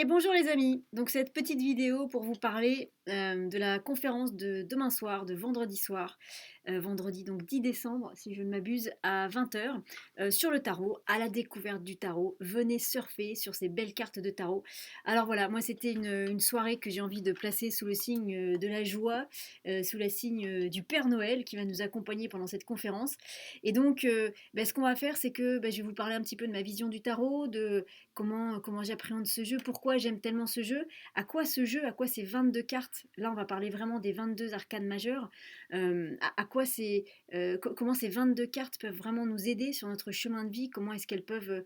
Et bonjour les amis, donc cette petite vidéo pour vous parler de la conférence de demain soir, de vendredi soir, vendredi donc 10 décembre si je ne m'abuse, à 20h, sur le tarot, à la découverte du tarot. Venez surfer sur ces belles cartes de tarot. Alors voilà, moi c'était une soirée que j'ai envie de placer sous le signe de la joie, sous le signe du Père Noël qui va nous accompagner pendant cette conférence. Et donc ce qu'on va faire c'est que je vais vous parler un petit peu de ma vision du tarot, de comment j'appréhende ce jeu, pourquoi j'aime tellement ce jeu, à quoi ce jeu, à quoi ces 22 cartes, là on va parler vraiment des 22 arcanes majeures, à quoi comment ces 22 cartes peuvent vraiment nous aider sur notre chemin de vie, comment est-ce qu'elles peuvent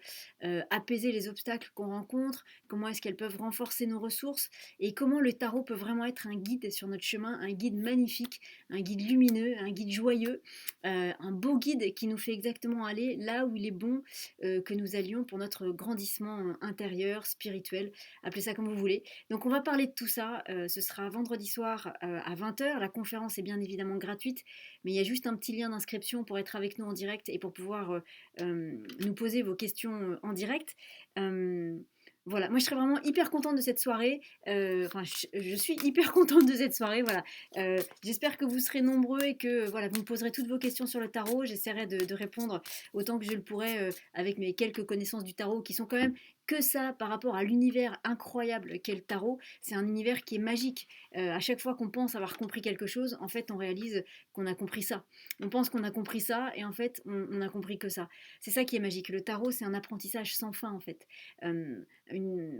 apaiser les obstacles qu'on rencontre, comment est-ce qu'elles peuvent renforcer nos ressources, et comment le tarot peut vraiment être un guide sur notre chemin, un guide magnifique, un guide lumineux, un guide joyeux, un beau guide qui nous fait exactement aller là où il est bon que nous allions pour notre grandissement intérieur, spirituel, appelez ça comme vous voulez. Donc on va parler de tout ça, ce sera vendredi soir à 20h, la conférence est bien évidemment gratuite, mais il y a juste un petit lien d'inscription pour être avec nous en direct et pour pouvoir nous poser vos questions en direct. Euh, voilà, moi je serais vraiment hyper contente de cette soirée. Je suis hyper contente de cette soirée. Voilà, j'espère que vous serez nombreux et que voilà, vous me poserez toutes vos questions sur le tarot. J'essaierai de répondre autant que je le pourrai avec mes quelques connaissances du tarot qui sont quand même que ça par rapport à l'univers incroyable qu'est le tarot. C'est un univers qui est magique. À chaque fois qu'on pense avoir compris quelque chose, en fait, on réalise qu'on a compris ça. On pense qu'on a compris ça et en fait, on a compris que ça. C'est ça qui est magique. Le tarot, c'est un apprentissage sans fin en fait.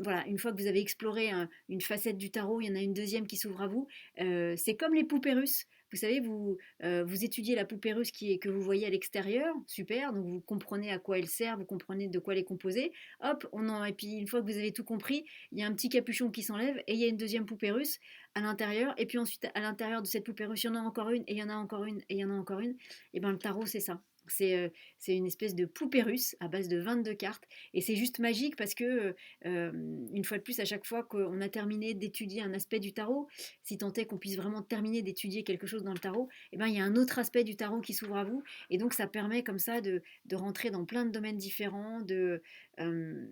Voilà, une fois que vous avez exploré une facette du tarot, il y en a une deuxième qui s'ouvre à vous. C'est comme les poupées russes. Vous savez, vous étudiez la poupée russe que vous voyez à l'extérieur, super, donc vous comprenez à quoi elle sert, vous comprenez de quoi elle est composée. Hop, et puis une fois que vous avez tout compris, il y a un petit capuchon qui s'enlève et il y a une deuxième poupée russe à l'intérieur. Et puis ensuite, à l'intérieur de cette poupée russe, il y en a encore une, et il y en a encore une, et il y en a encore une. Et bien le tarot, c'est ça. C'est une espèce de poupée russe à base de 22 cartes. Et c'est juste magique parce que, une fois de plus, à chaque fois qu'on a terminé d'étudier un aspect du tarot, si tant est qu'on puisse vraiment terminer d'étudier quelque chose dans le tarot, et ben, il y a un autre aspect du tarot qui s'ouvre à vous. Et donc ça permet comme ça de rentrer dans plein de domaines différents, euh,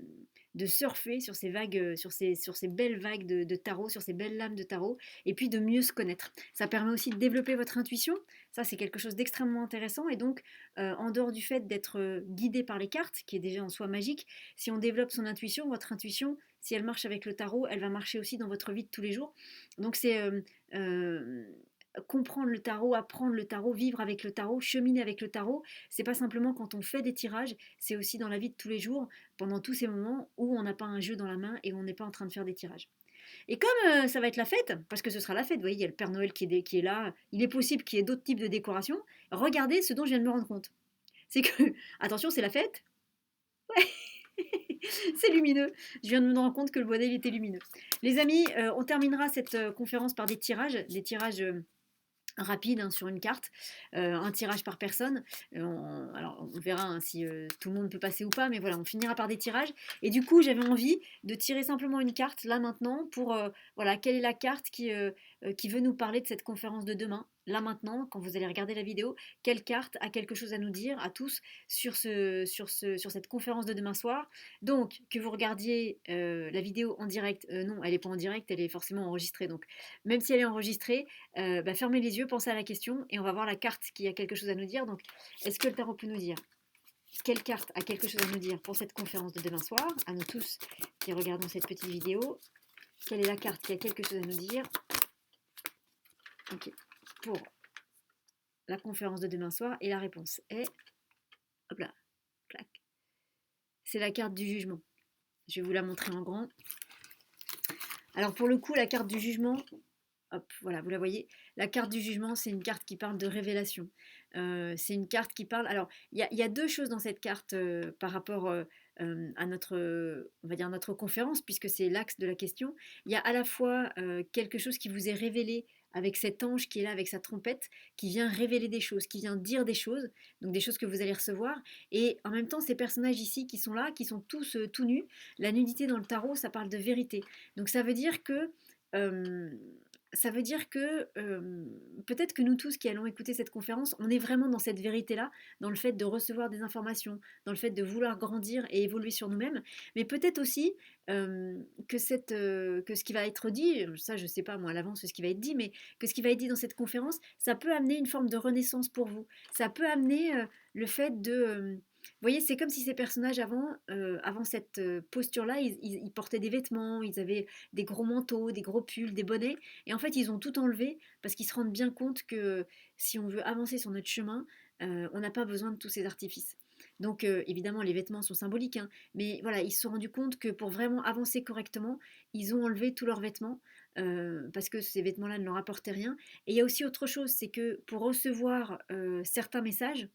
de surfer sur ces vagues, sur ces belles vagues de tarot, sur ces belles lames de tarot, et puis de mieux se connaître. Ça permet aussi de développer votre intuition. Ça, c'est quelque chose d'extrêmement intéressant. Et donc, en dehors du fait d'être guidé par les cartes, qui est déjà en soi magique, si on développe son intuition, votre intuition, si elle marche avec le tarot, elle va marcher aussi dans votre vie de tous les jours. Donc, c'est euh, comprendre le tarot, apprendre le tarot, vivre avec le tarot, cheminer avec le tarot. C'est pas simplement quand on fait des tirages, c'est aussi dans la vie de tous les jours, pendant tous ces moments où on n'a pas un jeu dans la main et où on n'est pas en train de faire des tirages. Et comme ça va être la fête, parce que ce sera la fête, vous voyez, il y a le Père Noël qui est là, il est possible qu'il y ait d'autres types de décorations, regardez ce dont je viens de me rendre compte. C'est que, attention, c'est la fête, c'est lumineux. Je viens de me rendre compte que le modèle était lumineux. Les amis, on terminera cette conférence par des tirages rapide hein, sur une carte, un tirage par personne. Alors on verra hein, si tout le monde peut passer ou pas, mais voilà, on finira par des tirages. Et du coup, j'avais envie de tirer simplement une carte là maintenant pour voilà, quelle est la carte qui veut nous parler de cette conférence de demain. Là maintenant, quand vous allez regarder la vidéo, quelle carte a quelque chose à nous dire à tous sur cette conférence de demain soir. Donc, que vous regardiez la vidéo en direct, non, elle n'est pas en direct, elle est forcément enregistrée. Donc, même si elle est enregistrée, fermez les yeux, pensez à la question et on va voir la carte qui a quelque chose à nous dire. Donc, est-ce que le tarot peut nous dire quelle carte a quelque chose à nous dire pour cette conférence de demain soir? À nous tous qui regardons cette petite vidéo, quelle est la carte qui a quelque chose à nous dire? Ok, pour la conférence de demain soir. Et la réponse est, hop là, clac, c'est la carte du jugement. Je vais vous la montrer en grand. Alors pour le coup, la carte du jugement, hop, voilà, vous la voyez. La carte du jugement, c'est une carte qui parle de révélation. C'est une carte qui parle. Alors, il y a deux choses dans cette carte par rapport à on va dire notre conférence, puisque c'est l'axe de la question. Il y a à la fois quelque chose qui vous est révélé avec cet ange qui est là avec sa trompette, qui vient révéler des choses, qui vient dire des choses, donc des choses que vous allez recevoir. Et en même temps, ces personnages ici qui sont là, qui sont tous tout nus. La nudité dans le tarot, ça parle de vérité. Donc ça veut dire que euh, ça veut dire que peut-être que nous tous qui allons écouter cette conférence, on est vraiment dans cette vérité-là, dans le fait de recevoir des informations, dans le fait de vouloir grandir et évoluer sur nous-mêmes, mais peut-être aussi que ce qui va être dit, ça je ne sais pas moi à l'avance ce qui va être dit, mais que ce qui va être dit dans cette conférence, ça peut amener une forme de renaissance pour vous. Ça peut amener le fait de... vous voyez, c'est comme si ces personnages avant cette posture-là, ils portaient des vêtements, ils avaient des gros manteaux, des gros pulls, des bonnets, et en fait, ils ont tout enlevé parce qu'ils se rendent bien compte que si on veut avancer sur notre chemin, on n'a pas besoin de tous ces artifices. Donc évidemment, les vêtements sont symboliques, hein, mais voilà, ils se sont rendus compte que pour vraiment avancer correctement, ils ont enlevé tous leurs vêtements parce que ces vêtements-là ne leur apportaient rien. Et il y a aussi autre chose, c'est que pour recevoir certains messages,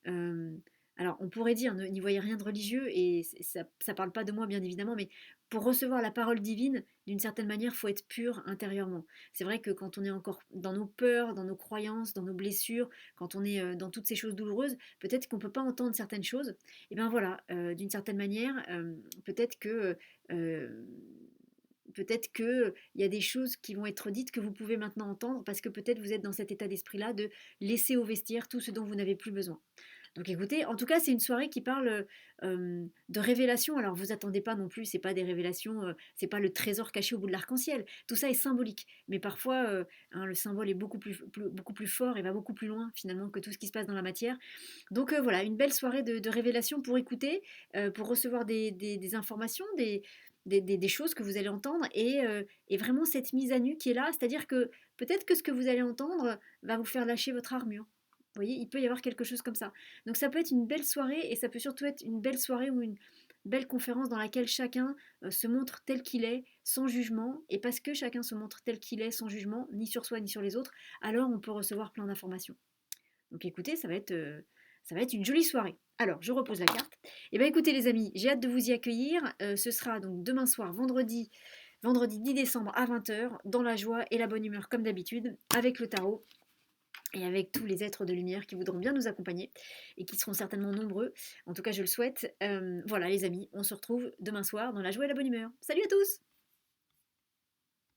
euh, alors on pourrait dire, n'y voyez rien de religieux, et ça ne parle pas de moi bien évidemment, mais pour recevoir la parole divine, d'une certaine manière, il faut être pur intérieurement. C'est vrai que quand on est encore dans nos peurs, dans nos croyances, dans nos blessures, quand on est dans toutes ces choses douloureuses, peut-être qu'on ne peut pas entendre certaines choses. Et bien voilà, d'une certaine manière, peut-être que... euh, peut-être qu'il y a des choses qui vont être dites que vous pouvez maintenant entendre parce que peut-être vous êtes dans cet état d'esprit-là de laisser au vestiaire tout ce dont vous n'avez plus besoin. Donc écoutez, en tout cas, c'est une soirée qui parle de révélations. Alors vous attendez pas non plus, c'est pas des révélations, c'est pas le trésor caché au bout de l'arc-en-ciel. Tout ça est symbolique, mais parfois hein, le symbole est beaucoup plus fort et va beaucoup plus loin finalement que tout ce qui se passe dans la matière. Donc voilà, une belle soirée de révélations pour écouter, pour recevoir des informations, des choses que vous allez entendre et vraiment cette mise à nu qui est là, c'est-à-dire que peut-être que ce que vous allez entendre va vous faire lâcher votre armure. Vous voyez, il peut y avoir quelque chose comme ça. Donc ça peut être une belle soirée et ça peut surtout être une belle soirée ou une belle conférence dans laquelle chacun se montre tel qu'il est, sans jugement. Et parce que chacun se montre tel qu'il est, sans jugement, ni sur soi ni sur les autres, alors on peut recevoir plein d'informations. Donc écoutez, ça va être une jolie soirée. Alors, je repose la carte. Eh bien écoutez les amis, j'ai hâte de vous y accueillir. Ce sera donc demain soir, vendredi 10 décembre à 20h, dans la joie et la bonne humeur comme d'habitude, avec le tarot et avec tous les êtres de lumière qui voudront bien nous accompagner et qui seront certainement nombreux. En tout cas, je le souhaite. Voilà les amis, on se retrouve demain soir dans la joie et la bonne humeur. Salut à tous!